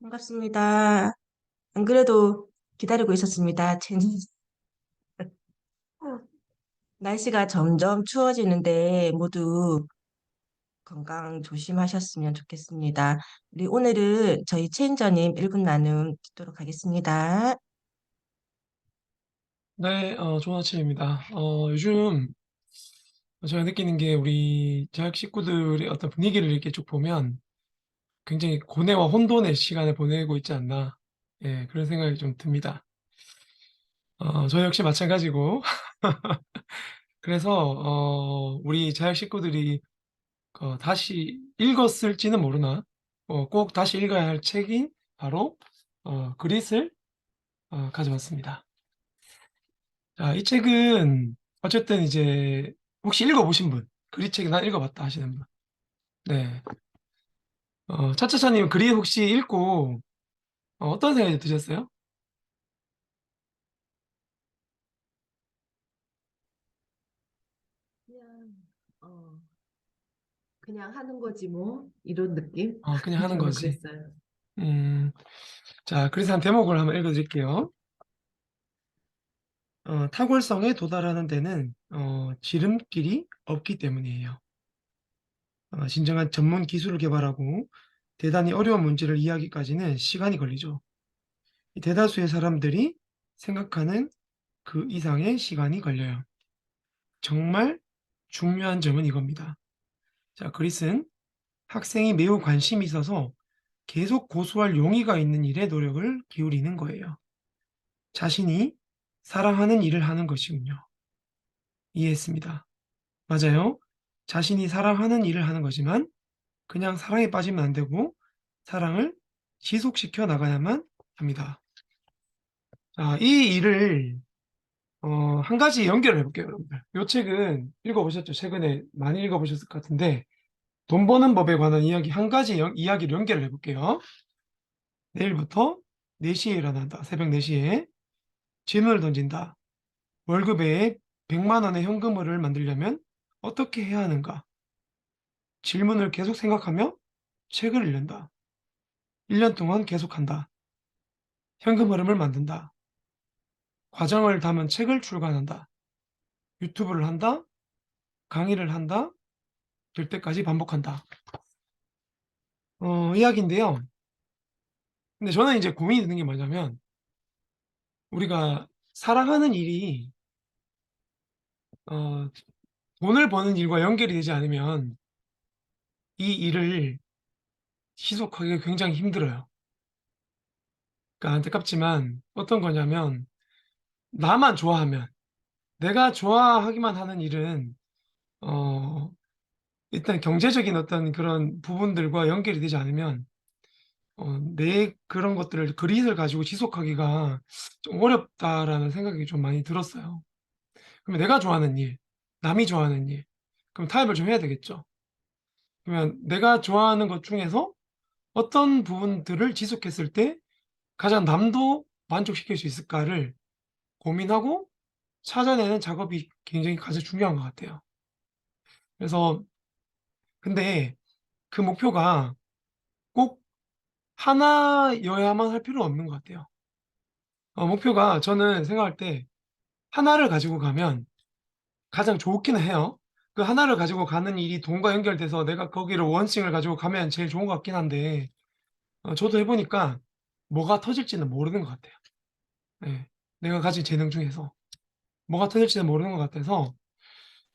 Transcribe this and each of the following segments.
반갑습니다. 안 그래도 기다리고 있었습니다. 날씨가 점점 추워지는데 모두 건강 조심하셨으면 좋겠습니다. 우리 오늘은 저희 체인저님 1분 나눔 듣도록 하겠습니다. 네, 좋은 아침입니다. 요즘 제가 느끼는 게 우리 대학 식구들의 어떤 분위기를 이렇게 쭉 보면 굉장히 고뇌와 혼돈의 시간을 보내고 있지 않나, 예, 그런 생각이 좀 듭니다. 저 역시 마찬가지고, 그래서, 우리 재학 식구들이 다시 읽었을지는 모르나, 꼭 다시 읽어야 할 책이 바로, 그릿을 가져왔습니다. 자, 이 책은 어쨌든 이제 혹시 읽어보신 분, 그릿 책이 난 읽어봤다 하시는 분. 네. 차차차님 그릿 혹시 읽고 어떤 생각이 드셨어요? 그냥, 어, 그냥 하는 거지 뭐 이런 느낌? 그냥 하는 저는 거지. 그랬어요. 음, 자, 그래서 한 대목을 한번 읽어드릴게요. 탁월성에 도달하는 데는 지름길이 없기 때문이에요. 진정한 전문 기술을 개발하고 대단히 어려운 문제를 이해하기까지는 시간이 걸리죠. 이 대다수의 사람들이 생각하는 그 이상의 시간이 걸려요. 정말 중요한 점은 이겁니다. 자, 그릿은 학생이 매우 관심이 있어서 계속 고수할 용의가 있는 일에 노력을 기울이는 거예요. 자신이 사랑하는 일을 하는 것이군요. 이해했습니다. 맞아요. 자신이 사랑하는 일을 하는 거지만 그냥 사랑에 빠지면 안 되고 사랑을 지속시켜 나가야만 합니다. 자, 이 일을 한 가지 연결해 볼게요, 여러분들. 이 책은 읽어보셨죠? 최근에 많이 읽어보셨을 것 같은데 돈 버는 법에 관한 이야기 한 가지 이야기를 연결을 해볼게요. 내일부터 4시에 일어난다. 새벽 4시에 질문을 던진다. 월급에 100만 원의 현금을 만들려면 어떻게 해야 하는가? 질문을 계속 생각하며 책을 읽는다. 1년 동안 계속한다. 현금 흐름을 만든다. 과정을 담은 책을 출간한다. 유튜브를 한다. 강의를 한다. 될 때까지 반복한다. 이야기인데요. 근데 저는 이제 고민이 드는 게 뭐냐면 우리가 사랑하는 일이 어, 돈을 버는 일과 연결이 되지 않으면 이 일을 지속하기가 굉장히 힘들어요. 그러니까 안타깝지만 어떤 거냐면 나만 좋아하면 내가 좋아하기만 하는 일은 어, 일단 경제적인 어떤 그런 부분들과 연결이 되지 않으면 내 그런 것들을 그릿을 가지고 지속하기가 좀 어렵다라는 생각이 좀 많이 들었어요. 그러면 내가 좋아하는 일, 남이 좋아하는 일, 그럼 타협을 좀 해야 되겠죠. 그러면 내가 좋아하는 것 중에서 어떤 부분들을 지속했을 때 가장 남도 만족시킬 수 있을까를 고민하고 찾아내는 작업이 굉장히 가장 중요한 것 같아요. 그래서 근데 그 목표가 꼭 하나여야만 할 필요는 없는 것 같아요. 목표가 저는 생각할 때 하나를 가지고 가면 가장 좋기는 해요. 그 하나를 가지고 가는 일이 돈과 연결돼서 내가 거기를 원칙을 가지고 가면 제일 좋은 것 같긴 한데 저도 해보니까 뭐가 터질지는 모르는 것 같아요. 네. 내가 가진 재능 중에서 뭐가 터질지는 모르는 것 같아서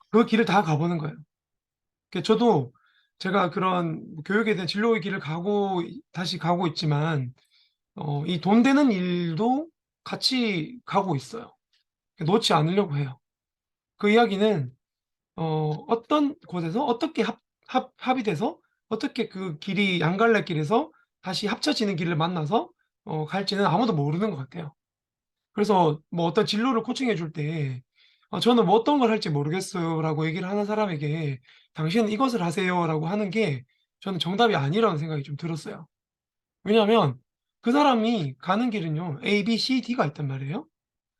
그 길을 다 가보는 거예요. 저도 제가 그런 교육에 대한 진로의 길을 다시 가고 있지만 이 돈 되는 일도 같이 가고 있어요. 놓지 않으려고 해요. 그 이야기는 어떤 곳에서 어떻게 합이 돼서 어떻게 그 길이 양갈래길에서 다시 합쳐지는 길을 만나서 갈지는 아무도 모르는 것 같아요. 그래서 뭐 어떤 진로를 코칭해 줄 때 "저는 뭐 어떤 걸 할지 모르겠어요."라고 얘기를 하는 사람에게 "당신은 이것을 하세요."라고 하는 게 저는 정답이 아니라는 생각이 좀 들었어요. 왜냐하면 그 사람이 가는 길은요 A, B, C, D가 있단 말이에요.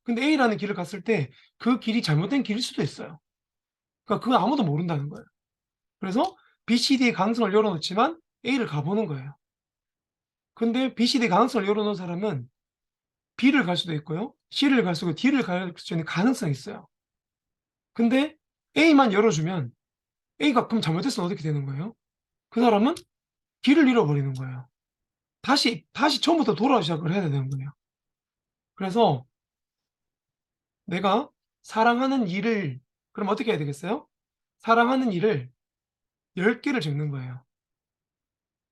근데 A라는 길을 갔을 때 그 길이 잘못된 길일 수도 있어요. 그러니까 그건 아무도 모른다는 거예요. 그래서 B, C, D의 가능성을 열어 놓지만 A를 가 보는 거예요. 근데 B, C, D 가능성을 열어놓은 사람은 B를 갈 수도 있고요. C를 갈 수도 있고 D를 갈 수 있는 가능성이 있어요. 근데 A만 열어주면 A가 그럼 잘못했으면 어떻게 되는 거예요? 그 사람은 길을 잃어버리는 거예요. 다시 처음부터 돌아 시작을 해야 되는 거예요. 그래서 내가 사랑하는 일을 그럼 어떻게 해야 되겠어요? 사랑하는 일을 10개를 적는 거예요.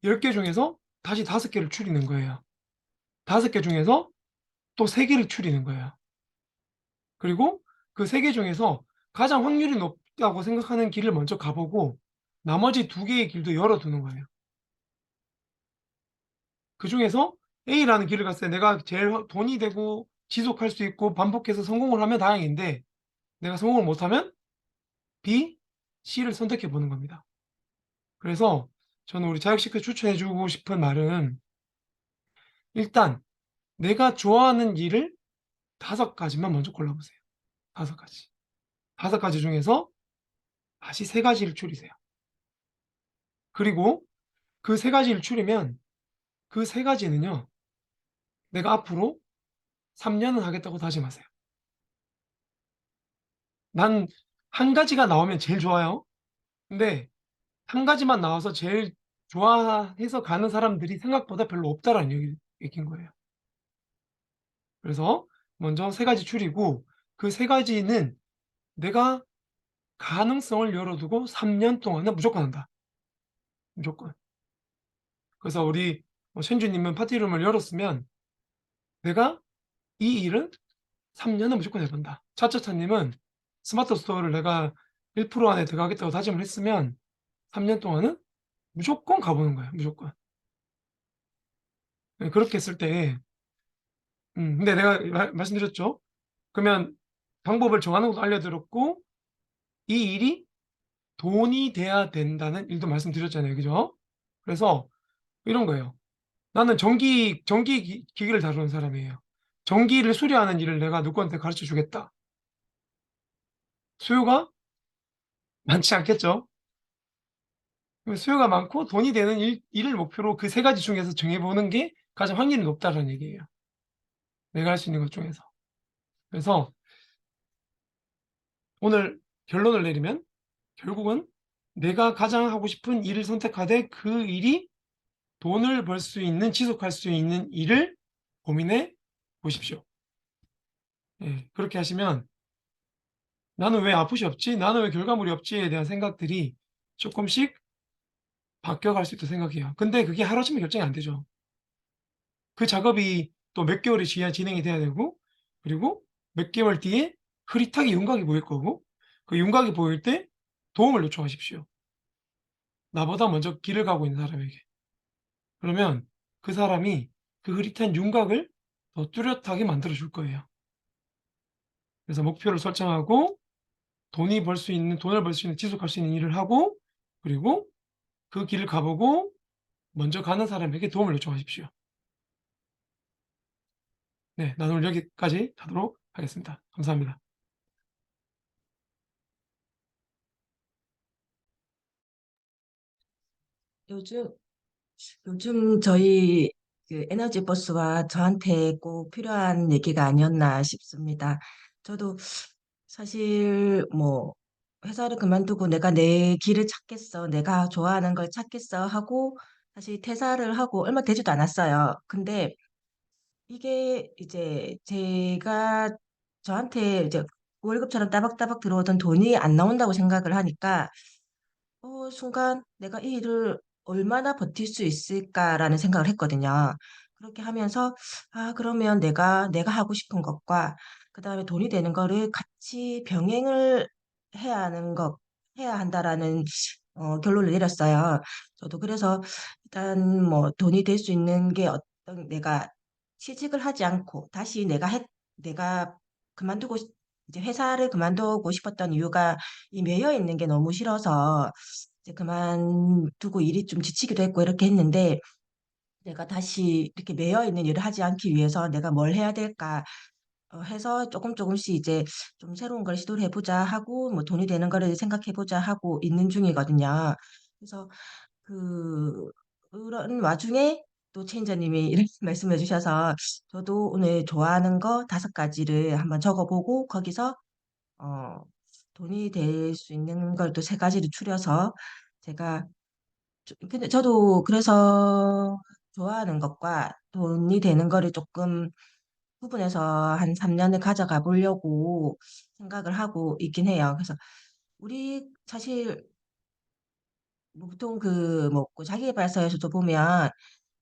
10개 중에서 다시 5개를 줄이는 거예요. 5개 중에서 또 3개를 줄이는 거예요. 그리고 그 3개 중에서 가장 확률이 높다고 생각하는 길을 먼저 가 보고 나머지 2 개의 길도 열어 두는 거예요. 그중에서 A라는 길을 갔을 때 내가 제일 돈이 되고 지속할 수 있고 반복해서 성공을 하면 다행인데 내가 성공을 못하면 B, C를 선택해 보는 겁니다. 그래서 저는 우리 자격시켜 추천해 주고 싶은 말은 일단 내가 좋아하는 일을 5가지만 먼저 골라보세요. 5가지. 5가지 중에서 다시 3가지를 줄이세요. 그리고 그 3가지를 줄이면 그 3가지는요. 내가 앞으로 3년은 하겠다고 다짐하세요. 난 한 가지가 나오면 제일 좋아요. 근데 한 가지만 나와서 제일 좋아해서 가는 사람들이 생각보다 별로 없다라는 얘기인 거예요. 그래서 먼저 3가지 줄이고 그 3가지는 내가 가능성을 열어두고 3년 동안은 무조건 한다. 무조건. 그래서 우리 챈주님은 파티룸을 열었으면 내가 이 일은 3년은 무조건 해 본다. 차차차님은 스마트 스토어를 내가 1% 안에 들어가겠다고 다짐을 했으면 3년 동안은 무조건 가 보는 거예요, 무조건. 예 그렇게 했을 때 근데 내가 말씀드렸죠. 그러면 방법을 정하는 것도 알려드렸고 이 일이 돈이 돼야 된다는 일도 말씀드렸잖아요. 그죠? 그래서 이런 거예요. 나는 전기 기기를 다루는 사람이에요. 전기를 수리하는 일을 내가 누구한테 가르쳐 주겠다. 수요가 많지 않겠죠? 수요가 많고 돈이 되는 일을 목표로 그 3가지 중에서 정해 보는 게 가장 확률이 높다라는 얘기예요. 내가 할 수 있는 것 중에서. 그래서 오늘 결론을 내리면 결국은 내가 가장 하고 싶은 일을 선택하되 그 일이 돈을 벌 수 있는 지속할 수 있는 일을 고민해 보십시오. 예. 그렇게 하시면 '나는 왜 아웃풋이 없지? 나는 왜 결과물이 없지?'에 대한 생각들이 쪼끔씩 바뀌어갈 수 있다고 생각해요. 근데 그게 하루아침에 결정이 안 되죠. 그 작업이 또 몇 개월이 지야 진행이 돼야 되고 그리고 몇 개월 뒤에 흐릿하게 윤곽이 보일 거고 그 윤곽이 보일 때 도움을 요청하십시오. 나보다 먼저 길을 가고 있는 사람에게. 그러면 그 사람이 그 흐릿한 윤곽을 더 뚜렷하게 만들어 줄 거예요. 그래서 목표를 설정하고 돈을 벌 수 있는 지속할 수 있는 일을 하고 그리고 그 길을 가 보고 먼저 가는 사람에게 도움을 요청하십시오. 네. 나눔을 여기까지 하도록 하겠습니다. 감사합니다. 요즘 요즘 저희 그 에너지 버스와 저한테 꼭 필요한 얘기가 아니었나 싶습니다. 저도 사실 뭐 회사를 그만두고 내가 내 길을 찾겠어, 내가 좋아하는 걸 찾겠어 하고 사실 퇴사를 하고 얼마 되지도 않았어요. 근데 이게 이제 제가 저한테 이제 월급처럼 따박따박 들어오던 돈이 안 나온다고 생각을 하니까 순간 내가 이 일을 얼마나 버틸 수 있을까라는 생각을 했거든요. 그렇게 하면서 아, 그러면 내가 하고 싶은 것과 그다음에 돈이 되는 거를 같이 병행을 해야 하는 것, 해야 한다라는 결론을 내렸어요. 저도 그래서 일단 뭐 돈이 될 수 있는 게 어떤 내가 취직을 하지 않고 다시 내가 그만두고 이제 회사를 그만두고 싶었던 이유가 이 매여 있는 게 너무 싫어서 이제 그만두고 일이 좀 지치기도 했고 이렇게 했는데 내가 다시 이렇게 매여 있는 일을 하지 않기 위해서 내가 뭘 해야 될까 해서 조금 조금씩 이제 좀 새로운 걸 시도를 해보자 하고 뭐 돈이 되는 거를 생각해보자 하고 있는 중이거든요. 그래서 그 그런 와중에 또 체인저님이 이렇게 말씀해 주셔서 저도 오늘 좋아하는 거 5가지를 한번 적어보고 거기서 어, 돈이 될 수 있는 걸 또 3가지를 추려서 제가 근데 저도 그래서 좋아하는 것과 돈이 되는 거를 조금 구분해서 한 3년을 가져가 보려고 생각을 하고 있긴 해요. 그래서 우리 사실 뭐 보통 뭐 자기계발서에서도 보면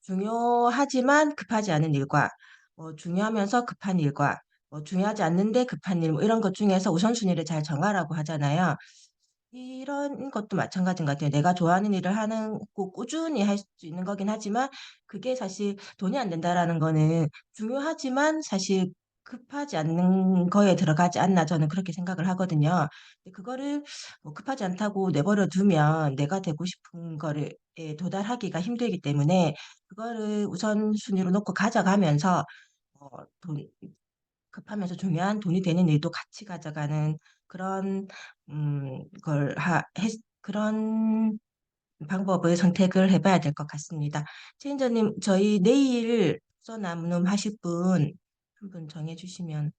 중요하지만 급하지 않은 일과 뭐 중요하면서 급한 일과 뭐 중요하지 않는데 급한 일 뭐 이런 것 중에서 우선순위를 잘 정하라고 하잖아요. 이런 것도 마찬가지인 것 같아요. 내가 좋아하는 일을 하는 꼭 꾸준히 할 수 있는 거긴 하지만 그게 사실 돈이 안 된다라는 거는 중요하지만 사실 급하지 않는 거에 들어가지 않나 저는 그렇게 생각을 하거든요. 근데 그거를 뭐 급하지 않다고 내버려 두면 내가 되고 싶은 거를 도달하기가 힘들기 때문에 그거를 우선순위로 놓고 가져가면서 어, 돈, 급하면서 중요한 돈이 되는 일도 같이 가져가는 그런 그런 방법을 선택을 해봐야 될 것 같습니다. 체인저님, 저희 내일 독서 나눔 하실 분 한 분 정해주시면.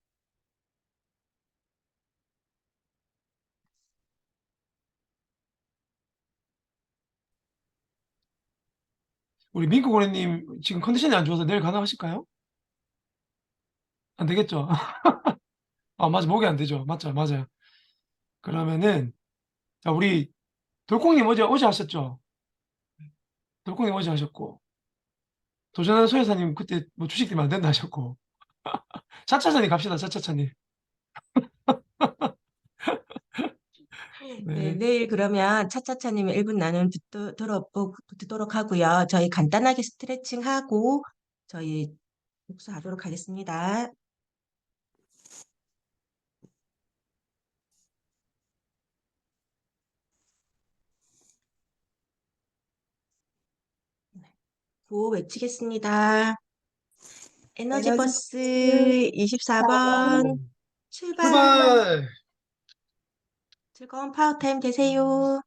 우리 민구 고래님 지금 컨디션이 안 좋아서 내일 가능하실까요? 안 되겠죠? 아, 맞아. 목이 안 되죠. 맞죠. 맞아요. 그러면은, 자, 우리 돌콩님 어제 하셨죠? 돌콩님 어제 하셨고, 도전하는 소여사님 그때 뭐 주식 때문에 안 된다 하셨고, 차차차님 갑시다. 차차차님. 네, 네. 내일 그러면 차차차님의 1분 나눔 듣도록 하고요. 저희 간단하게 스트레칭하고 저희 복수하도록 하겠습니다. 구호 외치겠습니다. 에너지 에너지 버스 버스 24번 4번 출발! 출발! 즐거운 파워타임 되세요.